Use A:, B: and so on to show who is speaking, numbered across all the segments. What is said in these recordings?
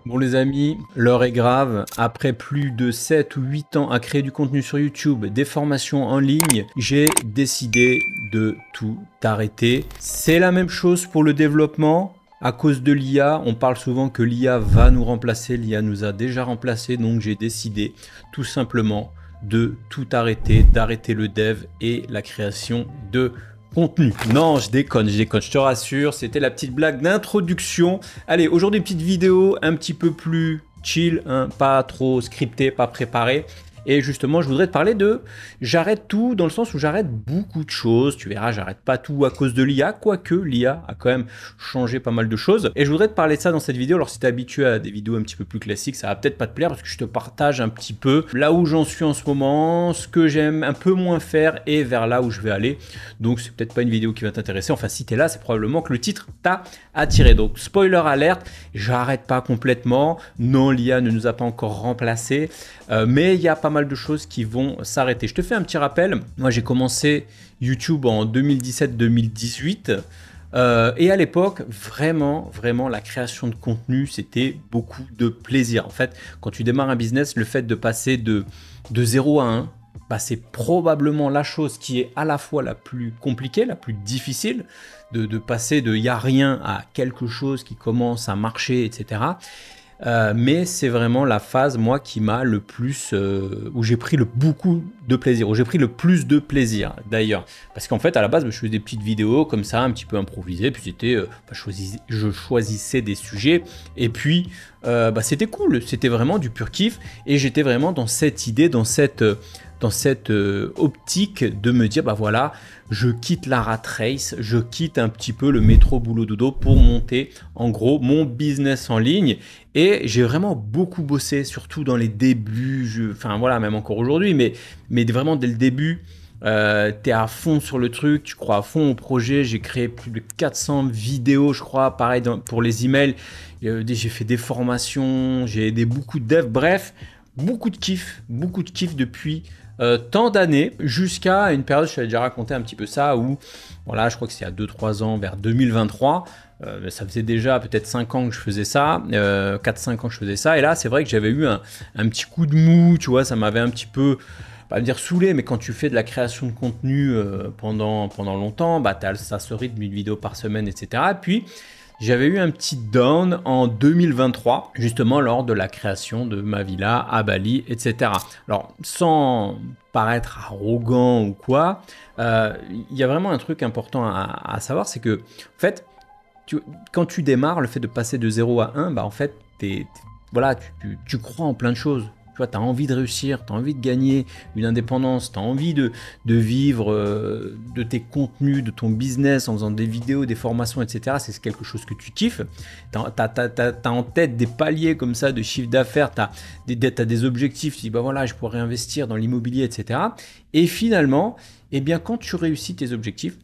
A: Bon les amis, l'heure est grave. Après plus de 7 ou 8 ans à créer du contenu sur YouTube, des formations en ligne, j'ai décidé de tout arrêter. C'est la même chose pour le développement. À cause de l'IA, on parle souvent que l'IA va nous remplacer. L'IA nous a déjà remplacé, donc j'ai décidé tout simplement de tout arrêter, d'arrêter le dev et la création de contenu. Non, je déconne, je te rassure, c'était la petite blague d'introduction. Allez, aujourd'hui, petite vidéo un petit peu plus chill, hein, pas trop scriptée, pas préparée. Et justement, je voudrais te parler de j'arrête tout dans le sens où j'arrête beaucoup de choses. Tu verras, j'arrête pas tout à cause de l'IA, quoique l'IA a quand même changé pas mal de choses. Et je voudrais te parler de ça dans cette vidéo. Alors si tu es habitué à des vidéos un petit peu plus classiques, ça va peut-être pas te plaire parce que je te partage un petit peu là où j'en suis en ce moment, ce que j'aime un peu moins faire et vers là où je vais aller. Donc c'est peut-être pas une vidéo qui va t'intéresser. Enfin, si tu es là, c'est probablement que le titre t'a attiré. Donc spoiler alerte, j'arrête pas complètement. Non, l'IA ne nous a pas encore remplacés, mais il y a pas mal de choses qui vont s'arrêter. Je te fais un petit rappel. Moi, j'ai commencé YouTube en 2017-2018. Et à l'époque, vraiment, la création de contenu, c'était beaucoup de plaisir. En fait, quand tu démarres un business, le fait de passer de 0 à 1, bah, c'est probablement la chose qui est à la fois la plus compliquée, la plus difficile, de passer de il n'y a rien à quelque chose qui commence à marcher, etc. Mais c'est vraiment la phase, moi, qui m'a le plus, où j'ai pris beaucoup de plaisir, où j'ai pris le plus de plaisir, d'ailleurs. Parce qu'en fait, à la base, je faisais des petites vidéos comme ça, un petit peu improvisées, puis c'était, je choisissais des sujets, et puis, c'était cool, c'était vraiment du pur kiff, et j'étais vraiment dans cette idée, dans cette optique de me dire, bah voilà, je quitte la rat race, je quitte un petit peu le métro boulot dodo pour monter en gros mon business en ligne. Et j'ai vraiment beaucoup bossé, surtout dans les débuts, enfin voilà, même encore aujourd'hui, mais vraiment dès le début, t'es à fond sur le truc, tu crois à fond au projet. J'ai créé plus de 400 vidéos, je crois, pareil pour les emails. J'ai fait des formations, j'ai aidé beaucoup de devs, bref, beaucoup de kiff depuis tant d'années, jusqu'à une période, je t'avais déjà raconté un petit peu ça, où voilà, je crois que c'est il y a 2-3 ans, vers 2023, ça faisait déjà peut-être 5 ans que je faisais ça, 4-5 ans que je faisais ça, et là c'est vrai que j'avais eu un petit coup de mou, tu vois, ça m'avait un petit peu, pas dire saoulé, mais quand tu fais de la création de contenu pendant longtemps, bah t'as ce rythme d'une vidéo par semaine, etc. Et puis j'avais eu un petit down en 2023, justement lors de la création de ma villa à Bali, etc. Alors, sans paraître arrogant ou quoi, il y a vraiment un truc important à savoir, c'est que, en fait, quand tu démarres, le fait de passer de 0 à 1, bah en fait, voilà, tu crois en plein de choses. Tu vois, tu as envie de réussir, tu as envie de gagner une indépendance, tu as envie de vivre de tes contenus, de ton business en faisant des vidéos, des formations, etc. C'est quelque chose que tu kiffes. Tu as en tête des paliers comme ça de chiffre d'affaires, tu as des objectifs, tu dis, bah voilà, je pourrais investir dans l'immobilier, etc. Et finalement, eh bien, quand tu réussis tes objectifs,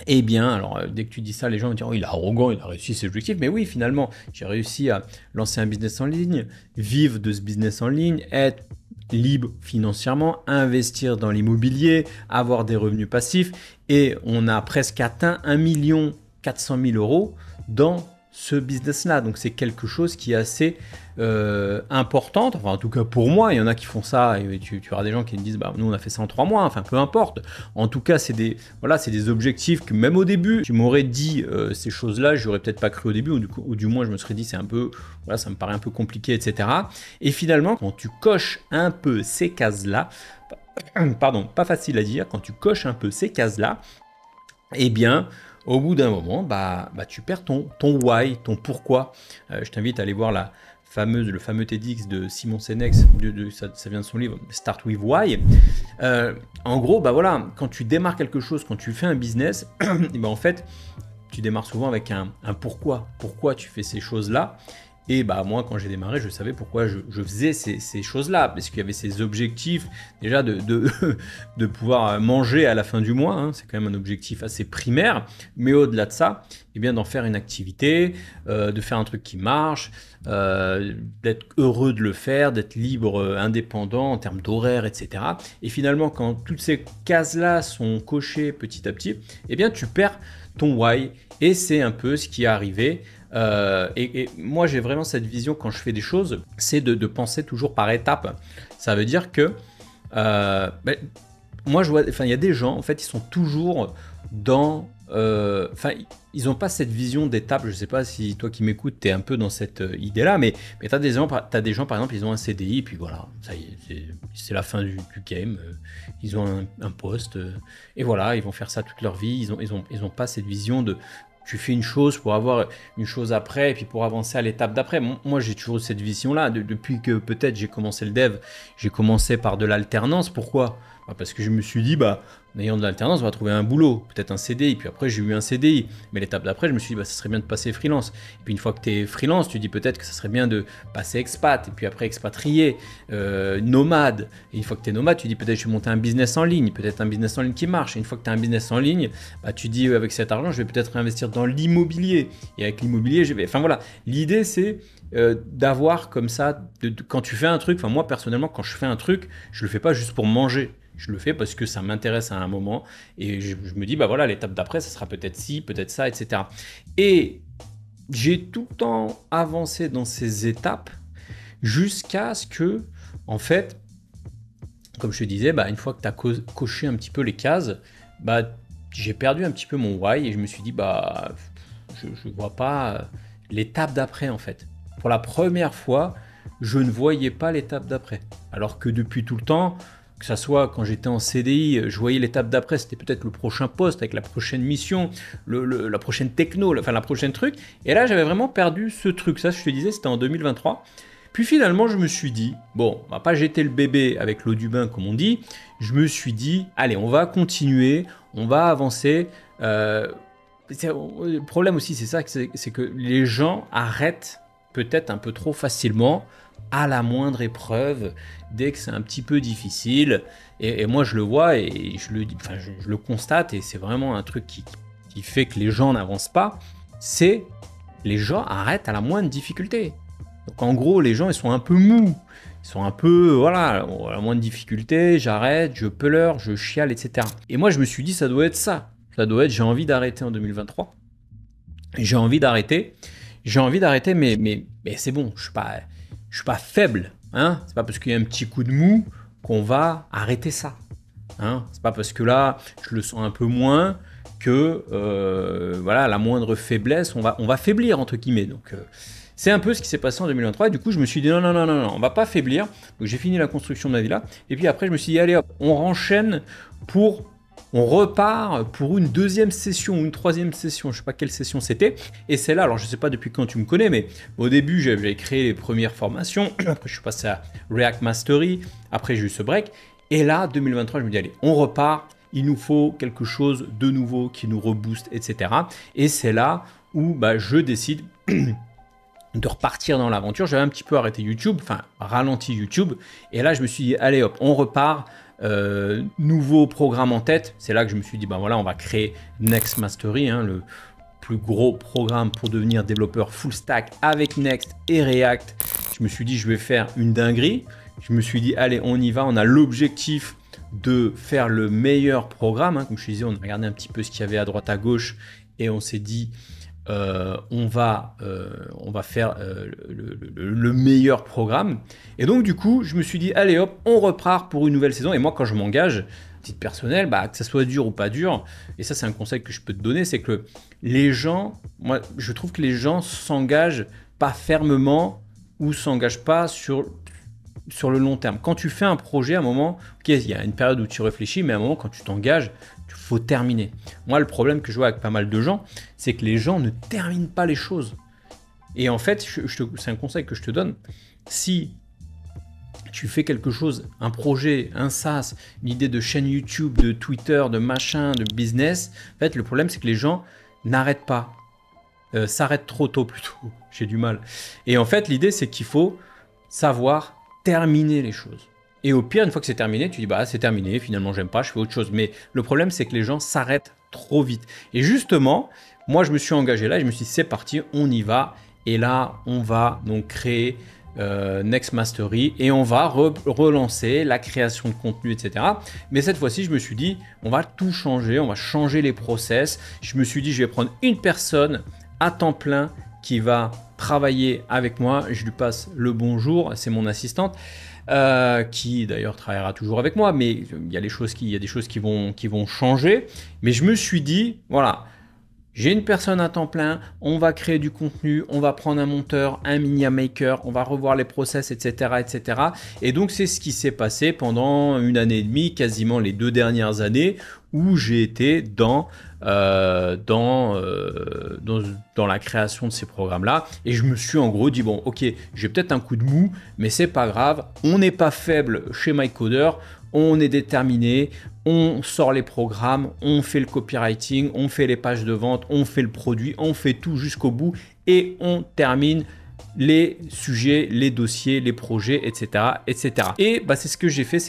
A: eh bien, alors dès que tu dis ça, les gens vont dire oh, il est arrogant, il a réussi ses objectifs. Mais oui, finalement, j'ai réussi à lancer un business en ligne, vivre de ce business en ligne, être libre financièrement, investir dans l'immobilier, avoir des revenus passifs. Et on a presque atteint 1 400 000 € dans ce business-là. Donc c'est quelque chose qui est assez importante, enfin en tout cas pour moi. Il y en a qui font ça et tu auras des gens qui me disent bah nous on a fait ça en 3 mois, enfin peu importe. En tout cas c'est des objectifs que même au début tu m'aurais dit ces choses-là, j'aurais peut-être pas cru au début, ou du moins je me serais dit c'est un peu, voilà, ça me paraît un peu compliqué, etc. Et finalement quand tu coches un peu ces cases-là, pardon, pas facile à dire, quand tu coches un peu ces cases-là, eh bien au bout d'un moment, bah tu perds ton why, ton pourquoi. Je t'invite à aller voir le fameux TEDx de Simon Sinek, ça vient de son livre Start with Why. En gros, bah voilà, quand tu démarres quelque chose, quand tu fais un business, et bah en fait, tu démarres souvent avec un pourquoi. Pourquoi tu fais ces choses-là? Et bah moi, quand j'ai démarré, je savais pourquoi je faisais ces choses-là, parce qu'il y avait ces objectifs déjà de pouvoir manger à la fin du mois, hein, c'est quand même un objectif assez primaire, mais au-delà de ça, eh bien d'en faire une activité, de faire un truc qui marche, d'être heureux de le faire, d'être libre, indépendant en termes d'horaire, etc. Et finalement, quand toutes ces cases-là sont cochées petit à petit, eh bien tu perds ton why, et c'est un peu ce qui est arrivé Et moi, j'ai vraiment cette vision quand je fais des choses, c'est de penser toujours par étapes. Ça veut dire que ben, moi, je vois, enfin, il y a des gens, en fait, ils sont toujours dans, enfin, ils n'ont pas cette vision d'étape. Je sais pas si toi qui m'écoutes, tu es un peu dans cette idée-là, mais tu as t'as des gens, par exemple, ils ont un CDI, puis voilà, ça y est, c'est la fin du game. Ils ont un poste, et voilà, ils vont faire ça toute leur vie. Ils ont pas cette vision de tu fais une chose pour avoir une chose après, et puis pour avancer à l'étape d'après. Moi, j'ai toujours cette vision-là. Depuis que peut-être j'ai commencé le dev, j'ai commencé par de l'alternance. Pourquoi? Bah, parce que je me suis dit, bah, en ayant de l'alternance, on va trouver un boulot, peut-être un CDI. Puis après, j'ai eu un CDI. Mais l'étape d'après, je me suis dit, bah, ça serait bien de passer freelance. Et puis une fois que tu es freelance, tu dis peut-être que ça serait bien de passer expat. Et puis après, expatrié, nomade. Et une fois que tu es nomade, tu dis peut-être je vais monter un business en ligne. Peut-être un business en ligne qui marche. Et une fois que tu as un business en ligne, bah, tu dis avec cet argent, je vais peut-être investir dans l'immobilier. Et avec l'immobilier, je vais. Enfin voilà, l'idée c'est d'avoir comme ça, quand tu fais un truc, enfin moi personnellement, quand je fais un truc, je le fais pas juste pour manger. Je le fais parce que ça m'intéresse à un moment et je me dis, bah voilà, l'étape d'après, ça sera peut-être ci, peut-être ça, etc. Et j'ai tout le temps avancé dans ces étapes jusqu'à ce que, en fait, comme je te disais, bah, une fois que tu as coché un petit peu les cases, bah, j'ai perdu un petit peu mon why et je me suis dit, bah, je ne vois pas l'étape d'après, en fait. Pour la première fois, je ne voyais pas l'étape d'après. Alors que depuis tout le temps, que ça soit quand j'étais en CDI, je voyais l'étape d'après, c'était peut-être le prochain poste avec la prochaine mission, la prochaine techno, enfin la prochaine truc. Et là, j'avais vraiment perdu ce truc. Ça, je te disais, c'était en 2023. Puis finalement, je me suis dit, bon, on va pas jeter le bébé avec l'eau du bain, comme on dit. Je me suis dit, allez, on va continuer, on va avancer. Le problème aussi, c'est ça, c'est que les gens arrêtent peut-être un peu trop facilement à la moindre épreuve, dès que c'est un petit peu difficile. Et moi, je le vois et je le dis, enfin, je le constate, et c'est vraiment un truc qui fait que les gens n'avancent pas. C'est les gens arrêtent à la moindre difficulté. Donc en gros, les gens, ils sont un peu mous. Ils sont un peu, voilà, à la moindre difficulté, j'arrête, je pleure, je chiale, etc. Et moi, je me suis dit, ça doit être ça. Ça doit être, j'ai envie d'arrêter en 2023. J'ai envie d'arrêter. Mais c'est bon, je suis pas faible. Hein, c'est pas parce qu'il y a un petit coup de mou qu'on va arrêter ça. Hein, c'est pas parce que là, je le sens un peu moins que, voilà, la moindre faiblesse, on va faiblir, entre guillemets. Donc, c'est un peu ce qui s'est passé en 2023. Et du coup, je me suis dit, non, on va pas faiblir. Donc, j'ai fini la construction de ma villa. Et puis après, je me suis dit, allez hop, on repart pour une deuxième session ou une troisième session, je sais pas quelle session c'était. Et c'est là, alors je sais pas depuis quand tu me connais, mais au début j'avais créé les premières formations, après je suis passé à React Mastery, après j'ai eu ce break. Et là, 2023, je me dis, allez, on repart, il nous faut quelque chose de nouveau qui nous rebooste, etc. Et c'est là où bah, je décide de repartir dans l'aventure. J'avais un petit peu arrêté YouTube, enfin ralenti YouTube. Et là, je me suis dit, allez hop, on repart. Nouveau programme en tête. C'est là que je me suis dit, ben voilà, on va créer Next Mastery, hein, le plus gros programme pour devenir développeur full stack avec Next et React. Je me suis dit, je vais faire une dinguerie. Je me suis dit, allez, on y va. On a l'objectif de faire le meilleur programme. Hein. Comme je te disais, on a regardé un petit peu ce qu'il y avait à droite à gauche et on s'est dit, on va faire le meilleur programme. Et donc du coup, je me suis dit, allez hop, on repart pour une nouvelle saison. Et moi, quand je m'engage, titre personnel, bah, que ça soit dur ou pas dur, et ça c'est un conseil que je peux te donner, c'est que les gens, moi je trouve que les gens s'engagent pas fermement ou s'engagent pas sur le long terme. Quand tu fais un projet, à un moment, ok, il y a une période où tu réfléchis, mais à un moment, quand tu t'engages, il faut terminer. Moi, le problème que je vois avec pas mal de gens, c'est que les gens ne terminent pas les choses. Et en fait, c'est un conseil que je te donne. Si tu fais quelque chose, un projet, un SaaS, une idée de chaîne YouTube, de Twitter, de machin, de business, en fait, le problème, c'est que les gens n'arrêtent pas. S'arrêtent trop tôt plutôt. J'ai du mal. Et en fait, l'idée, c'est qu'il faut savoir terminer les choses. Et au pire, une fois que c'est terminé, tu dis bah c'est terminé, finalement j'aime pas, je fais autre chose. Mais le problème, c'est que les gens s'arrêtent trop vite. Et justement, moi je me suis engagé là, et je me suis dit c'est parti, on y va. Et là, on va donc créer Next Mastery et on va relancer la création de contenu, etc. Mais cette fois-ci, je me suis dit, on va tout changer, on va changer les process. Je me suis dit, je vais prendre une personne à temps plein qui va travailler avec moi. Je lui passe le bonjour, c'est mon assistante. Qui d'ailleurs travaillera toujours avec moi, mais il y a des choses qui vont changer. Mais je me suis dit, voilà, j'ai une personne à temps plein, on va créer du contenu, on va prendre un monteur, un media maker, on va revoir les process, etc., etc. Et donc, c'est ce qui s'est passé pendant 1 année et demie, quasiment les 2 dernières années, où j'ai été dans la création de ces programmes-là. Et je me suis en gros dit, bon, ok, j'ai peut-être un coup de mou, mais c'est pas grave, on n'est pas faible chez MyCoder, on est déterminé, on sort les programmes, on fait le copywriting, on fait les pages de vente, on fait le produit, on fait tout jusqu'au bout et on termine les sujets, les dossiers, les projets, etc. etc. Et bah, c'est ce que j'ai fait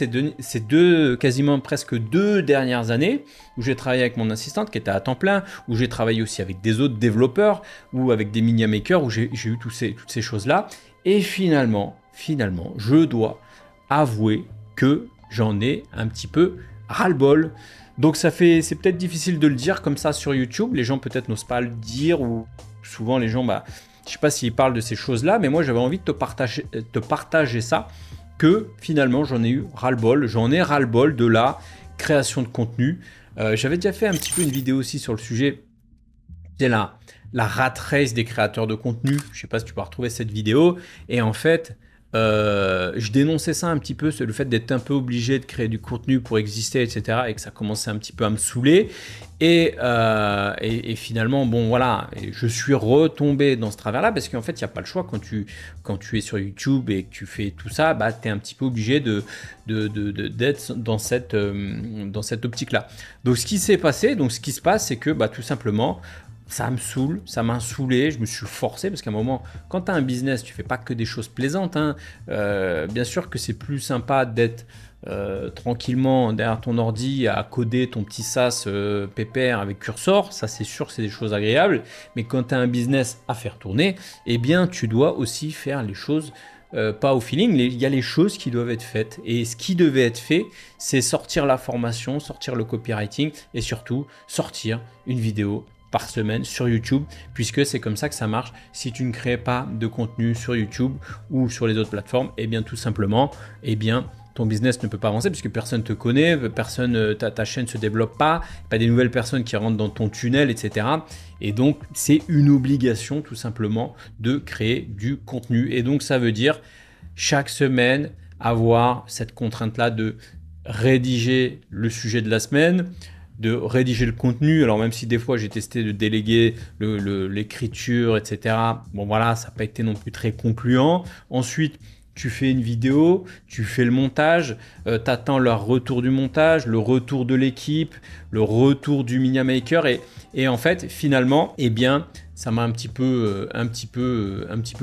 A: quasiment presque 2 dernières années où j'ai travaillé avec mon assistante qui était à temps plein, où j'ai travaillé aussi avec des autres développeurs ou avec des media makers où j'ai eu toutes ces choses-là. Et finalement, je dois avouer que j'en ai un petit peu ras-le-bol. Donc c'est peut-être difficile de le dire comme ça sur YouTube. Les gens peut-être n'osent pas le dire ou souvent les gens, bah, je sais pas s'ils parlent de ces choses-là, mais moi j'avais envie de te partager ça, que finalement j'en ai eu ras-le-bol. J'en ai ras-le-bol de la création de contenu. J'avais déjà fait un petit peu une vidéo aussi sur le sujet. C'est la rat race des créateurs de contenu. Je sais pas si tu peux retrouver cette vidéo. Et en fait, je dénonçais ça un petit peu, le fait d'être un peu obligé de créer du contenu pour exister, etc. Et que ça commençait un petit peu à me saouler. Et finalement, bon voilà, je suis retombé dans ce travers-là parce qu'en fait, il n'y a pas le choix quand tu es sur YouTube et que tu fais tout ça, bah, tu es un petit peu obligé d'être dans cette optique-là. Donc, ce qui s'est passé, ce qui se passe, c'est que bah, tout simplement, ça me saoule, ça m'a saoulé, je me suis forcé parce qu'à un moment, quand tu as un business, tu fais pas que des choses plaisantes. Hein. Bien sûr que c'est plus sympa d'être tranquillement derrière ton ordi à coder ton petit SaaS pépère avec Cursor, ça c'est sûr que c'est des choses agréables, mais quand tu as un business à faire tourner, eh bien tu dois aussi faire les choses pas au feeling, il y a les choses qui doivent être faites. Et ce qui devait être fait, c'est sortir la formation, sortir le copywriting et surtout sortir une vidéo par semaine sur YouTube, puisque c'est comme ça que ça marche. Si tu ne crées pas de contenu sur YouTube ou sur les autres plateformes, et bien tout simplement, ton business ne peut pas avancer puisque personne te connaît, ta chaîne ne se développe pas des nouvelles personnes qui rentrent dans ton tunnel, etc. Et donc, c'est une obligation tout simplement de créer du contenu. Et donc, ça veut dire chaque semaine avoir cette contrainte-là de rédiger le sujet de la semaine, de rédiger le contenu. Alors même si des fois j'ai testé de déléguer l'écriture, etc. Bon voilà, ça n'a pas été non plus très concluant. Ensuite, tu fais une vidéo, tu fais le montage, tu attends leur retour du montage, le retour de l'équipe, le retour du media maker et en fait finalement, eh bien ça m'a un petit peu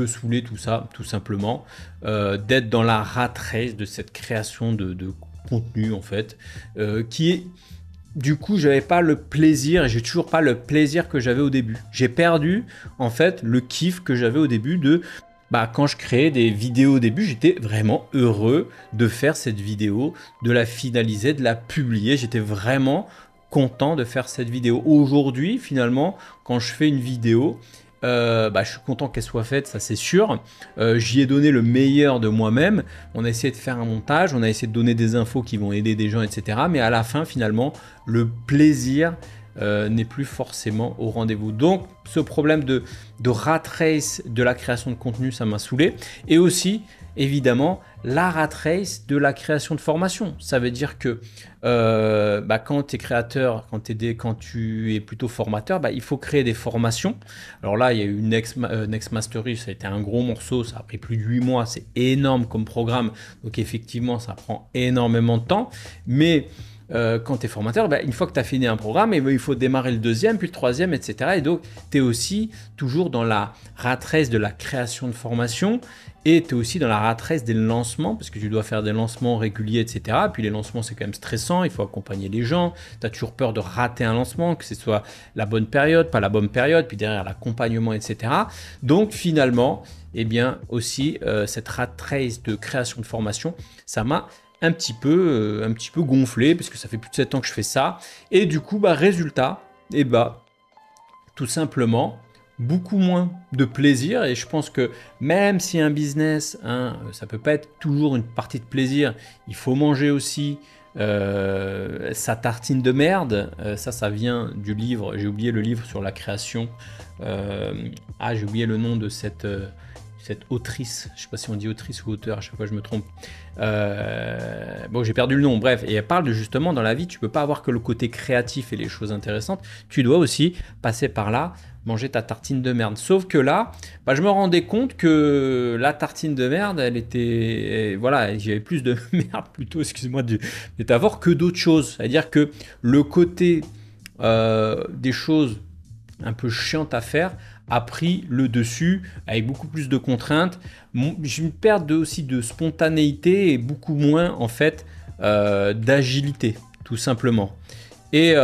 A: saoulé tout ça, tout simplement, d'être dans la rat race de cette création de contenu en fait, qui est du coup, j'avais pas le plaisir et j'ai toujours pas le plaisir que j'avais au début. J'ai perdu en fait le kiff que j'avais au début quand je créais des vidéos au début, j'étais vraiment heureux de faire cette vidéo, de la finaliser, de la publier. J'étais vraiment content de faire cette vidéo. Aujourd'hui, finalement, quand je fais une vidéo, je suis content qu'elle soit faite, ça c'est sûr. J'y ai donné le meilleur de moi-même. On a essayé de faire un montage, on a essayé de donner des infos qui vont aider des gens, etc. Mais à la fin, finalement, le plaisir n'est plus forcément au rendez-vous. Donc, ce problème de rat race de la création de contenu, ça m'a saoulé. Et aussi, évidemment, la rat race de la création de formation. Ça veut dire que quand tu es créateur, quand tu es plutôt formateur, il faut créer des formations. Alors là, il y a eu Next Mastery, ça a été un gros morceau, ça a pris plus de 8 mois, c'est énorme comme programme. Donc effectivement, ça prend énormément de temps. Mais quand tu es formateur, une fois que tu as fini un programme, il faut démarrer le deuxième, puis le troisième, etc. Et donc, tu es aussi toujours dans la rat race de la création de formation et tu es aussi dans la rat race des lancements parce que tu dois faire des lancements réguliers, etc. Puis les lancements, c'est quand même stressant, il faut accompagner les gens. Tu as toujours peur de rater un lancement, que ce soit la bonne période, pas la bonne période, puis derrière l'accompagnement, etc. Donc, finalement, aussi, cette rat race de création de formation, ça m'a un petit peu gonflé parce que ça fait plus de 7 ans que je fais ça et du coup résultat tout simplement beaucoup moins de plaisir. Et je pense que même si un business, hein, ça peut pas être toujours une partie de plaisir, il faut manger aussi sa tartine de merde. Ça vient du livre, j'ai oublié le livre sur la création. J'ai oublié le nom de cette autrice, je sais pas si on dit autrice ou auteur, à chaque fois je me trompe. Bon, j'ai perdu le nom, bref, et elle parle de justement dans la vie, tu peux pas avoir que le côté créatif et les choses intéressantes, tu dois aussi passer par là, manger ta tartine de merde. Sauf que là, bah, je me rendais compte que la tartine de merde, elle était, voilà, j'avais plus de merde plutôt, excusez-moi de métaphore, que d'autres choses. C'est-à-dire que le côté des choses un peu chiantes à faire a pris le dessus avec beaucoup plus de contraintes. J'ai une perte aussi de spontanéité et beaucoup moins en fait d'agilité tout simplement. Et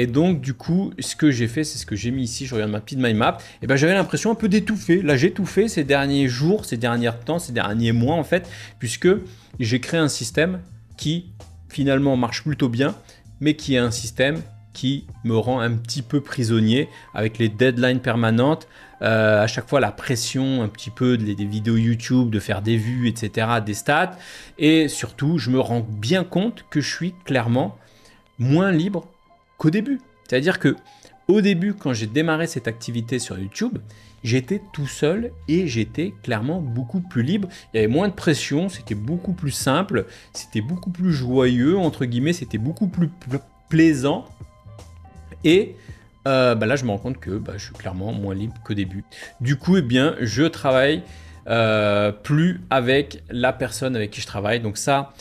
A: donc du coup ce que j'ai fait, c'est ce que j'ai mis ici, je regarde ma petite mind map, et ben j'avais l'impression un peu d'étouffer. Là j'ai étouffé ces derniers jours, ces derniers temps, ces derniers mois en fait, puisque j'ai créé un système qui finalement marche plutôt bien, mais qui est un système qui me rend un petit peu prisonnier avec les deadlines permanentes, à chaque fois la pression un petit peu des vidéos YouTube, de faire des vues, etc., des stats, et surtout je me rends bien compte que je suis clairement moins libre qu'au début. C'est-à-dire que au début, quand j'ai démarré cette activité sur YouTube, j'étais tout seul et j'étais clairement beaucoup plus libre. Il y avait moins de pression, c'était beaucoup plus simple, c'était beaucoup plus joyeux, entre guillemets, c'était beaucoup plus plaisant. Et là, je me rends compte que je suis clairement moins libre qu'au début. Du coup, eh bien, je travaille plus avec la personne avec qui je travaille. Donc ça,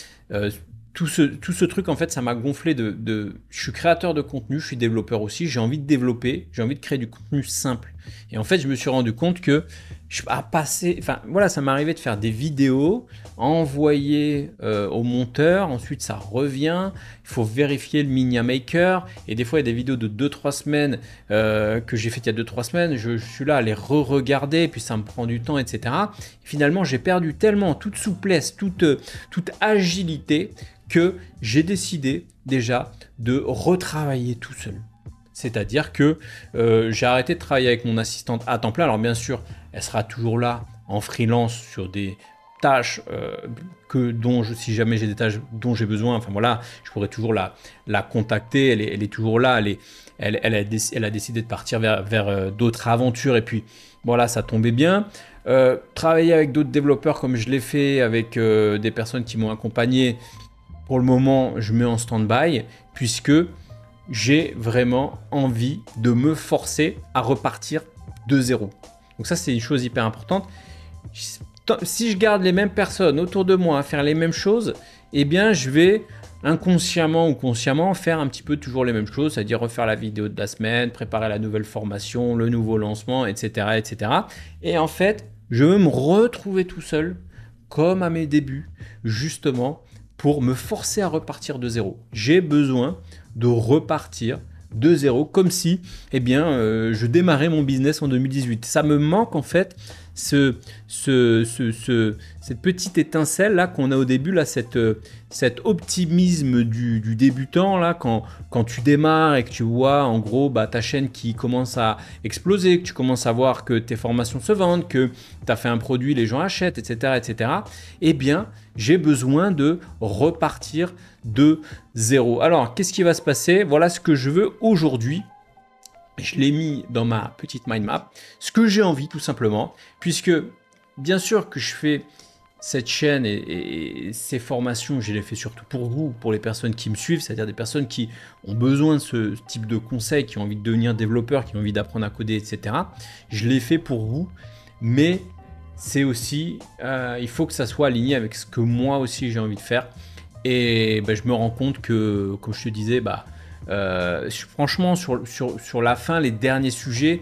A: tout ce truc, en fait, ça m'a gonflé je suis créateur de contenu, je suis développeur aussi, j'ai envie de développer, j'ai envie de créer du contenu simple. Et en fait, je me suis rendu compte que ça m'est arrivé de faire des vidéos, envoyer au monteur, ensuite ça revient, il faut vérifier le Media Maker, et des fois il y a des vidéos de 2-3 semaines que j'ai faites il y a 2-3 semaines, je suis là à les re-regarder, puis ça me prend du temps, etc. Et finalement, j'ai perdu tellement toute souplesse, toute agilité, que j'ai décidé déjà de retravailler tout seul. C'est-à-dire que j'ai arrêté de travailler avec mon assistante à temps plein. Alors bien sûr, elle sera toujours là en freelance sur des tâches si jamais j'ai des tâches dont j'ai besoin, enfin voilà, je pourrais toujours la contacter. Elle est toujours là. Elle a décidé de partir vers d'autres aventures. Et puis voilà, ça tombait bien. Travailler avec d'autres développeurs comme je l'ai fait avec des personnes qui m'ont accompagné. Pour le moment, je mets en stand-by puisque j'ai vraiment envie de me forcer à repartir de zéro. Donc ça, c'est une chose hyper importante. Si je garde les mêmes personnes autour de moi à faire les mêmes choses, eh bien, je vais inconsciemment ou consciemment faire un petit peu toujours les mêmes choses, c'est-à-dire refaire la vidéo de la semaine, préparer la nouvelle formation, le nouveau lancement, etc., etc. Et en fait, je veux me retrouver tout seul, comme à mes débuts, justement, pour me forcer à repartir de zéro. J'ai besoin de repartir de zéro, comme si je démarrais mon business en 2018. Ça me manque en fait cette petite étincelle là qu'on a au début, là, cet optimisme du débutant là, quand tu démarres et que tu vois en gros ta chaîne qui commence à exploser, que tu commences à voir que tes formations se vendent, que tu as fait un produit, les gens achètent, etc., etc. Eh bien, j'ai besoin de repartir de zéro. Alors, qu'est-ce qui va se passer? Voilà ce que je veux aujourd'hui. Je l'ai mis dans ma petite mind map. Ce que j'ai envie, tout simplement, puisque bien sûr que je fais cette chaîne et ces formations, je les fais surtout pour vous, pour les personnes qui me suivent, c'est-à-dire des personnes qui ont besoin de ce type de conseils, qui ont envie de devenir développeurs, qui ont envie d'apprendre à coder, etc. Je les fais pour vous, mais c'est aussi, il faut que ça soit aligné avec ce que moi aussi j'ai envie de faire. Et je me rends compte que, comme je te disais, franchement, sur la fin, les derniers sujets,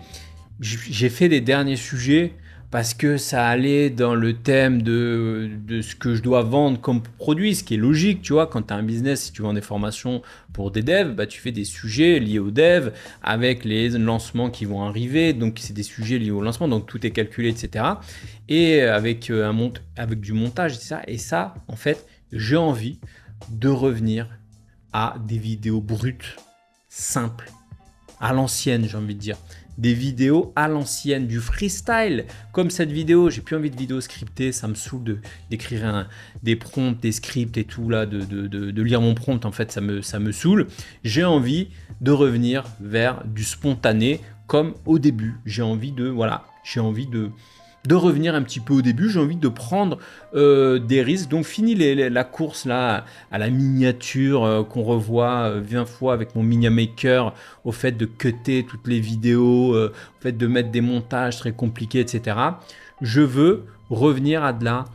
A: j'ai fait les derniers sujets parce que ça allait dans le thème de ce que je dois vendre comme produit, ce qui est logique, tu vois. Quand tu as un business, si tu vends des formations pour des devs, tu fais des sujets liés aux devs avec les lancements qui vont arriver, donc c'est des sujets liés au lancement, donc tout est calculé, etc. Et avec du montage, etc. Et ça, en fait, j'ai envie de revenir à des vidéos brutes, simples, à l'ancienne, j'ai envie de dire. des vidéos à l'ancienne, du freestyle. Comme cette vidéo, j'ai plus envie de vidéos scriptées, ça me saoule d'écrire des prompts, des scripts et tout, là, de lire mon prompt, en fait, ça me saoule. J'ai envie de revenir vers du spontané, comme au début. J'ai envie de revenir un petit peu au début, j'ai envie de prendre des risques. Donc fini la course là à la miniature qu'on revoit 20 fois avec mon Minia Maker, au fait de cutter toutes les vidéos, au fait de mettre des montages très compliqués, etc. Je veux revenir à de la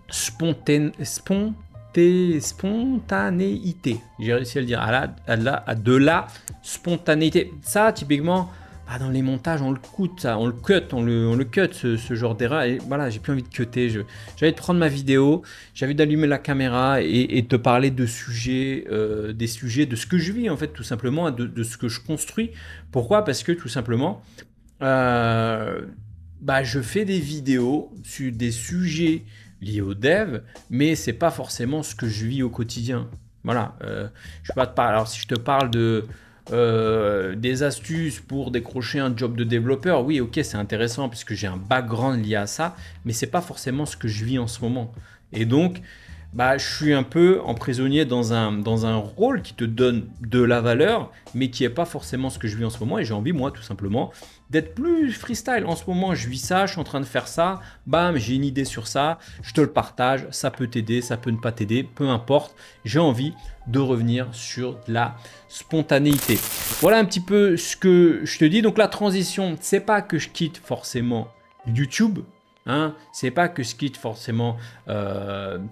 A: spontanéité. J'ai réussi à le dire, à de la spontanéité. Ça, typiquement, dans les montages, on le coûte, ça, on le cut, ce genre d'erreur. Et voilà, j'ai plus envie de cutter. J'avais de prendre ma vidéo, j'avais d'allumer la caméra et te parler de sujets, des sujets, de ce que je vis en fait, tout simplement, de ce que je construis. Pourquoi? Parce que tout simplement, je fais des vidéos sur des sujets liés au dev, mais c'est pas forcément ce que je vis au quotidien. Voilà. Je peux pas te parler. Alors si je te parle des astuces pour décrocher un job de développeur, oui, ok, c'est intéressant puisque j'ai un background lié à ça, mais c'est pas forcément ce que je vis en ce moment. Et donc, je suis un peu emprisonné dans un rôle qui te donne de la valeur, mais qui n'est pas forcément ce que je vis en ce moment. Et j'ai envie, moi, tout simplement, d'être plus freestyle. En ce moment, je vis ça, je suis en train de faire ça, bam, j'ai une idée sur ça, je te le partage, ça peut t'aider, ça peut ne pas t'aider, peu importe. J'ai envie de revenir sur de la spontanéité. Voilà un petit peu ce que je te dis. Donc la transition, c'est pas que je quitte forcément YouTube. C'est pas que je quitte forcément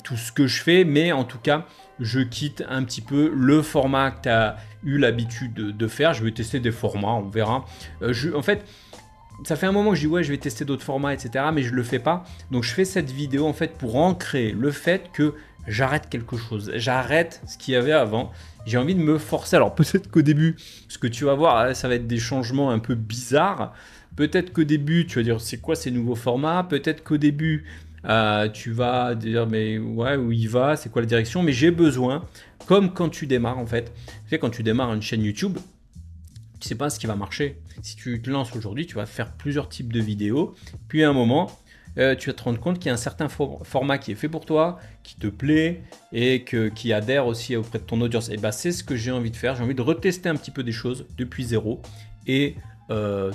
A: tout ce que je fais, mais en tout cas, je quitte un petit peu le format que tu as eu l'habitude de faire. Je vais tester des formats, on verra. En fait, ça fait un moment que je dis ouais, je vais tester d'autres formats, etc. Mais je le fais pas. Donc je fais cette vidéo en fait pour ancrer le fait que j'arrête quelque chose. J'arrête ce qu'il y avait avant. J'ai envie de me forcer. Alors peut-être qu'au début, ce que tu vas voir, ça va être des changements un peu bizarres. Peut-être qu'au début, tu vas dire c'est quoi ces nouveaux formats. Peut-être qu'au début, tu vas dire mais ouais, où il va, c'est quoi la direction. Mais j'ai besoin, comme quand tu démarres en fait. Tu sais, quand tu démarres une chaîne YouTube, tu sais pas ce qui va marcher. Si tu te lances aujourd'hui, tu vas faire plusieurs types de vidéos. Puis à un moment, tu vas te rendre compte qu'il y a un certain format qui est fait pour toi, qui te plaît et qui adhère aussi auprès de ton audience. Et c'est ce que j'ai envie de faire. J'ai envie de retester un petit peu des choses depuis zéro et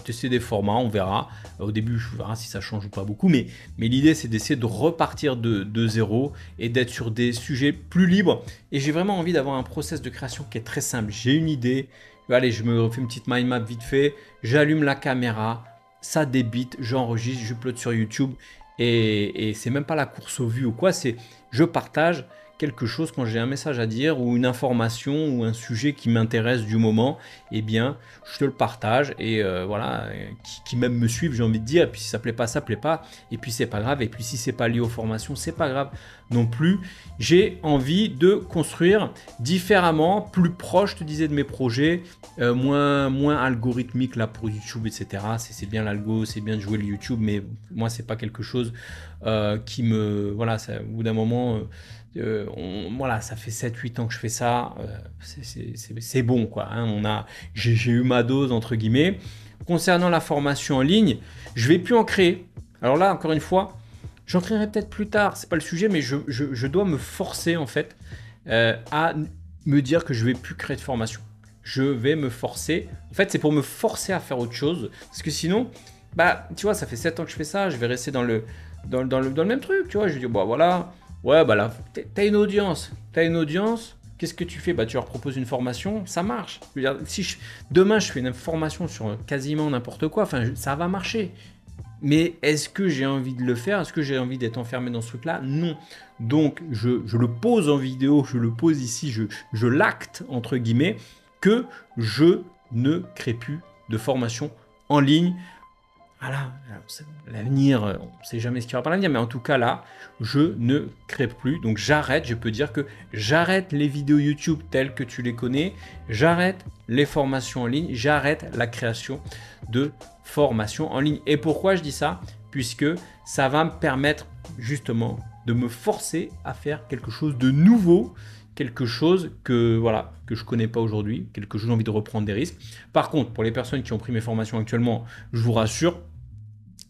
A: tester des formats, on verra. Au début, je verrai si ça change ou pas beaucoup, mais l'idée, c'est d'essayer de repartir de zéro et d'être sur des sujets plus libres. Et j'ai vraiment envie d'avoir un process de création qui est très simple. J'ai une idée, allez, je me fais une petite mind map vite fait, j'allume la caméra, ça débite, j'enregistre, j'upload sur YouTube et c'est même pas la course aux vues ou quoi, c'est je partage quelque chose quand j'ai un message à dire ou une information ou un sujet qui m'intéresse du moment, eh bien je te le partage et voilà, qui même me suivent, j'ai envie de dire, et puis si ça plaît pas, ça plaît pas, et puis c'est pas grave, et puis si c'est pas lié aux formations, c'est pas grave non plus. J'ai envie de construire différemment, plus proche, je te disais, de mes projets, moins algorithmique là pour YouTube, etc. C'est bien l'algo, c'est bien de jouer le YouTube, mais moi c'est pas quelque chose qui me, voilà, ça, au bout d'un moment, voilà, ça fait 7-8 ans que je fais ça, c'est bon quoi, j'ai eu ma dose entre guillemets. Concernant la formation en ligne, je vais plus en créer. Alors là, encore une fois, j'en créerai peut-être plus tard, c'est pas le sujet, mais je dois me forcer en fait à me dire que je vais plus créer de formation. Je vais me forcer, en fait c'est pour me forcer à faire autre chose, parce que sinon, tu vois, ça fait 7 ans que je fais ça, je vais rester dans le même truc, tu vois, je vais dire, voilà, ouais, là, t'as une audience, qu'est-ce que tu fais? Tu leur proposes une formation, ça marche. Je veux dire, si demain je fais une formation sur quasiment n'importe quoi, ça va marcher. Mais est-ce que j'ai envie de le faire? Est-ce que j'ai envie d'être enfermé dans ce truc-là? Non. Donc, je le pose en vidéo, je le pose ici, je l'acte, entre guillemets, que je ne crée plus de formation en ligne. Voilà, l'avenir, on ne sait jamais ce qu'il y aura par l'avenir, mais en tout cas là, je ne crée plus. Donc j'arrête, je peux dire que j'arrête les vidéos YouTube telles que tu les connais, j'arrête les formations en ligne, j'arrête la création de formations en ligne. Et pourquoi je dis ça? Puisque ça va me permettre justement de me forcer à faire quelque chose de nouveau quelque chose que, voilà, que je connais pas aujourd'hui, quelque chose j'ai envie de reprendre des risques. Par contre, pour les personnes qui ont pris mes formations actuellement, je vous rassure,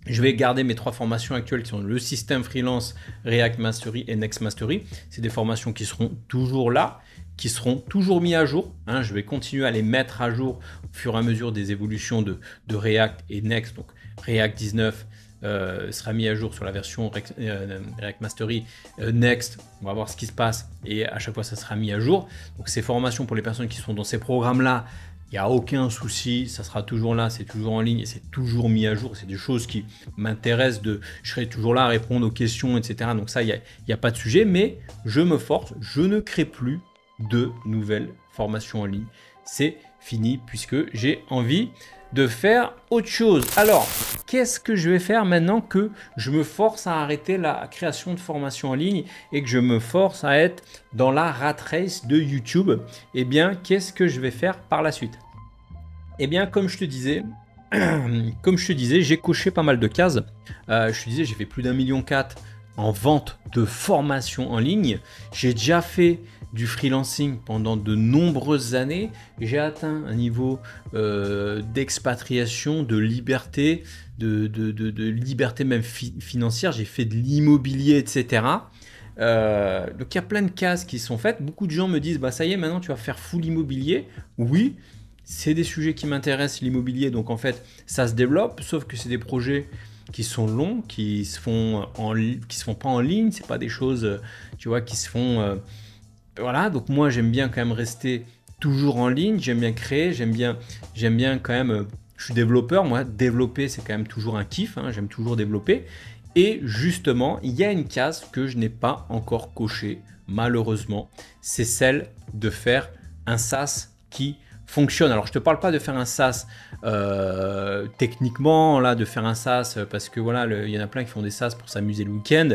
A: je vais garder mes 3 formations actuelles qui sont le système freelance, React Mastery et Next Mastery. C'est des formations qui seront toujours là, qui seront toujours mis à jour. Hein. Je vais continuer à les mettre à jour au fur et à mesure des évolutions de React et Next. Donc React 19 sera mis à jour sur la version React Mastery. Next, on va voir ce qui se passe et à chaque fois ça sera mis à jour. Donc ces formations pour les personnes qui sont dans ces programmes-là, il n'y a aucun souci, ça sera toujours là, c'est toujours en ligne et c'est toujours mis à jour. C'est des choses qui m'intéressent, je serai toujours là à répondre aux questions, etc. Donc ça, il n'y a pas de sujet, mais je me force, je ne crée plus de nouvelles formations en ligne. C'est fini puisque j'ai envie de faire autre chose. Alors, qu'est-ce que je vais faire maintenant que je me force à arrêter la création de formations en ligne et que je me force à être dans la rat race de YouTube? Eh bien, qu'est-ce que je vais faire par la suite? Eh bien, comme je te disais, j'ai coché pas mal de cases. Je te disais, j'ai fait plus d'1,4 million en vente de formations en ligne. J'ai déjà fait du freelancing pendant de nombreuses années. J'ai atteint un niveau d'expatriation, de liberté, de liberté même financière. J'ai fait de l'immobilier, etc. Donc il y a plein de cases qui sont faites. Beaucoup de gens me disent, bah ça y est, maintenant tu vas faire full immobilier. Oui, c'est des sujets qui m'intéressent, l'immobilier. Donc en fait, ça se développe, sauf que c'est des projets qui sont longs, qui se font pas en ligne. C'est pas des choses, tu vois, qui se font voilà. Donc moi, j'aime bien quand même rester toujours en ligne. J'aime bien créer. J'aime bien quand même. Je suis développeur. Moi, développer, c'est quand même toujours un kiff. Hein, j'aime toujours développer. Et justement, il y a une case que je n'ai pas encore cochée, malheureusement. C'est celle de faire un SaaS qui fonctionne. Alors, je ne te parle pas de faire un SaaS techniquement, là, de faire un SaaS parce que voilà, il y en a plein qui font des SaaS pour s'amuser le week-end.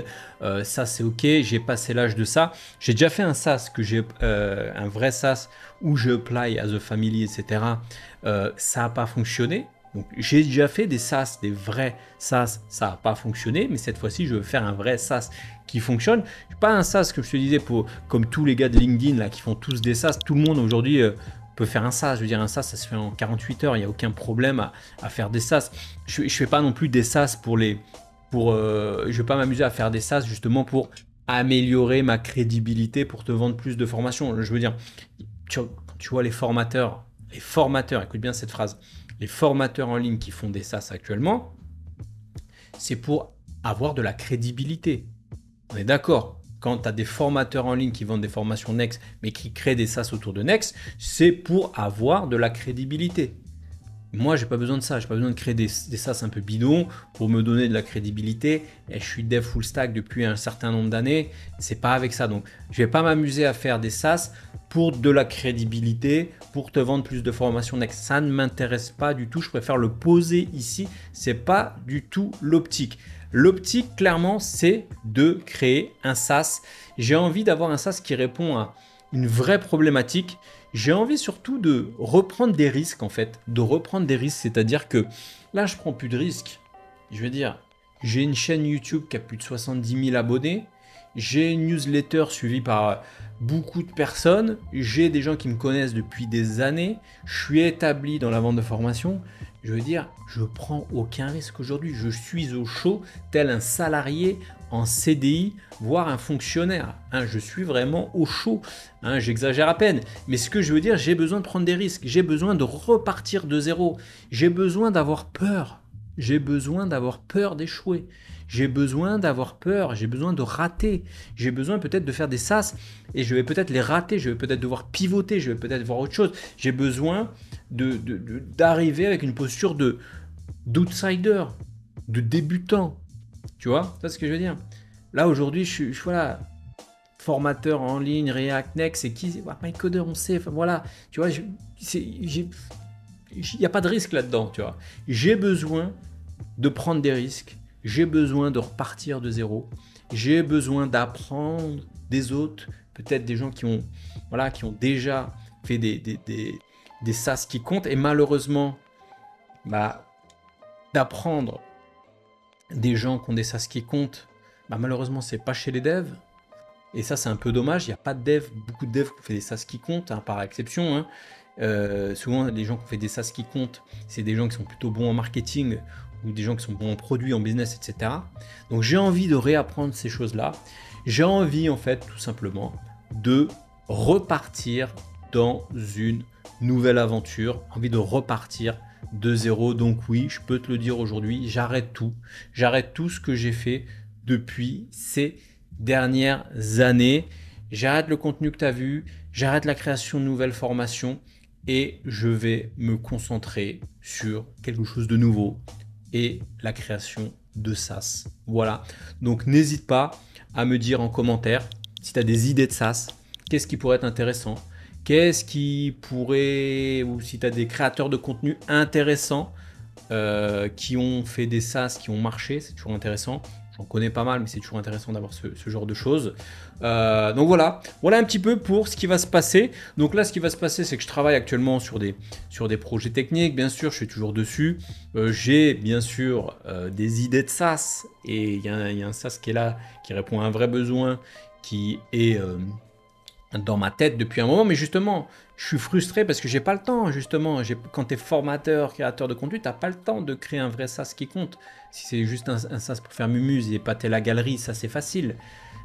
A: Ça, c'est OK. J'ai passé l'âge de ça. J'ai déjà fait un SaaS, un vrai SaaS où je apply as a family, etc. Ça n'a pas fonctionné. Donc, j'ai déjà fait des SaaS, des vrais SaaS, ça n'a pas fonctionné, mais cette fois-ci, je veux faire un vrai SaaS qui fonctionne. Pas un SaaS, comme je te disais, comme tous les gars de LinkedIn là, qui font tous des SaaS. Tout le monde aujourd'hui peut faire un SaaS. Je veux dire, un SaaS, ça se fait en 48 heures. Il n'y a aucun problème à faire des SaaS. Je ne fais pas non plus des SaaS je ne vais pas m'amuser à faire des SaaS justement pour améliorer ma crédibilité, pour te vendre plus de formations. Je veux dire, quand tu vois les formateurs, écoute bien cette phrase, les formateurs en ligne qui font des SaaS actuellement, c'est pour avoir de la crédibilité. On est d'accord. Quand tu as des formateurs en ligne qui vendent des formations Next, mais qui créent des SaaS autour de Next, c'est pour avoir de la crédibilité. Moi, j'ai pas besoin de ça. J'ai pas besoin de créer des SaaS un peu bidons pour me donner de la crédibilité. Et je suis dev full stack depuis un certain nombre d'années. C'est pas avec ça. Donc, je vais pas m'amuser à faire des SaaS pour de la crédibilité, pour te vendre plus de formations Next. Ça ne m'intéresse pas du tout. Je préfère le poser ici. C'est pas du tout l'optique. L'optique, clairement, c'est de créer un SaaS. J'ai envie d'avoir un SaaS qui répond à une vraie problématique. J'ai envie surtout de reprendre des risques, en fait. De reprendre des risques, c'est-à-dire que là, je prends plus de risques. Je veux dire, j'ai une chaîne YouTube qui a plus de 70 000 abonnés. J'ai une newsletter suivie par beaucoup de personnes. J'ai des gens qui me connaissent depuis des années. Je suis établi dans la vente de formation. Je veux dire, je prends aucun risque aujourd'hui. Je suis au chaud, tel un salarié en CDI, voire un fonctionnaire. Hein, je suis vraiment au chaud. Hein, j'exagère à peine. Mais ce que je veux dire, j'ai besoin de prendre des risques. J'ai besoin de repartir de zéro. J'ai besoin d'avoir peur. J'ai besoin d'avoir peur d'échouer. J'ai besoin d'avoir peur, j'ai besoin de rater, j'ai besoin peut-être de faire des SaaS et je vais peut-être les rater, je vais peut-être devoir pivoter, je vais peut-être voir autre chose. J'ai besoin d'arriver avec une posture d'outsider, de débutant. Tu vois, c'est ce que je veux dire. Là aujourd'hui, je suis voilà, formateur en ligne, React Next, c'est qui? MyCoder, on sait, enfin voilà, tu vois, il n'y a pas de risque là-dedans, tu vois. J'ai besoin de prendre des risques. J'ai besoin de repartir de zéro. J'ai besoin d'apprendre des autres, peut-être des gens qui ont déjà fait des SaaS qui comptent. Et malheureusement, d'apprendre des gens qui ont des SaaS qui comptent, malheureusement, c'est pas chez les devs. Et ça, c'est un peu dommage. Il n'y a pas de dev, beaucoup de devs qui ont fait des SaaS qui comptent, hein, par exception, hein. Souvent, les gens qui ont fait des SaaS qui comptent, c'est des gens qui sont plutôt bons en marketing ou des gens qui sont bons en produits, en business, etc. Donc, j'ai envie de réapprendre ces choses-là. J'ai envie, en fait, tout simplement, de repartir dans une nouvelle aventure, envie de repartir de zéro. Donc oui, je peux te le dire aujourd'hui, j'arrête tout. J'arrête tout ce que j'ai fait depuis ces dernières années. J'arrête le contenu que tu as vu, j'arrête la création de nouvelles formations et je vais me concentrer sur quelque chose de nouveau et la création de SaaS. Voilà, donc n'hésite pas à me dire en commentaire si tu as des idées de SaaS, qu'est-ce qui pourrait être intéressant, qu'est-ce qui pourrait, ou si tu as des créateurs de contenu intéressants qui ont fait des SaaS, qui ont marché, c'est toujours intéressant. J'en connais pas mal, mais c'est toujours intéressant d'avoir ce genre de choses. Donc voilà un petit peu pour ce qui va se passer. Donc là, ce qui va se passer, c'est que je travaille actuellement sur des projets techniques. Bien sûr, je suis toujours dessus. J'ai bien sûr des idées de SaaS. Et il y a un SaaS qui est là, qui répond à un vrai besoin, qui est dans ma tête depuis un moment. Mais justement, je suis frustré parce que j'ai pas le temps. Justement, quand tu es formateur, créateur de contenu, tu n'as pas le temps de créer un vrai SaaS qui compte. Si c'est juste un SaaS pour faire mumuse et pâter la galerie, ça c'est facile.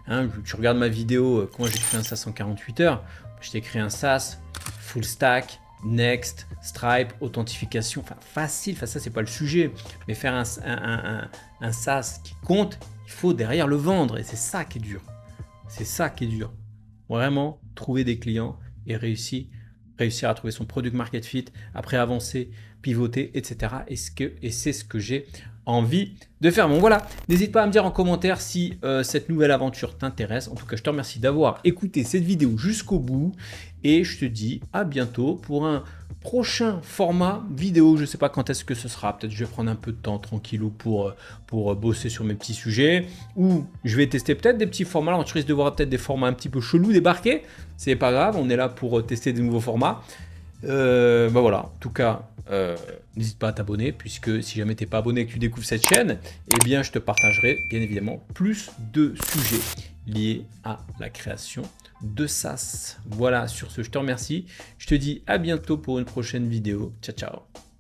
A: Hein, tu regardes ma vidéo, comment j'ai créé un SaaS en 48 heures. Je t'ai créé un SaaS, full stack, Next, Stripe, authentification, enfin facile, ça c'est pas le sujet. Mais faire un SaaS qui compte, il faut derrière le vendre et c'est ça qui est dur. C'est ça qui est dur. Vraiment, trouver des clients et réussir à trouver son product market fit, après avancer, pivoter, etc. Et c'est ce que j'ai envie de faire. Bon voilà, n'hésite pas à me dire en commentaire si cette nouvelle aventure t'intéresse. En tout cas, je te remercie d'avoir écouté cette vidéo jusqu'au bout et je te dis à bientôt pour un prochain format vidéo. Je ne sais pas quand est-ce que ce sera. Peut-être je vais prendre un peu de temps tranquillou pour bosser sur mes petits sujets ou je vais tester peut-être des petits formats. Alors tu risques de voir peut-être des formats un petit peu chelous débarquer. C'est pas grave, on est là pour tester des nouveaux formats. Voilà, en tout cas, n'hésite pas à t'abonner puisque si jamais t'es pas abonné et que tu découvres cette chaîne, eh bien je te partagerai bien évidemment plus de sujets liés à la création de SaaS. Voilà, sur ce, je te remercie. Je te dis à bientôt pour une prochaine vidéo. Ciao, ciao.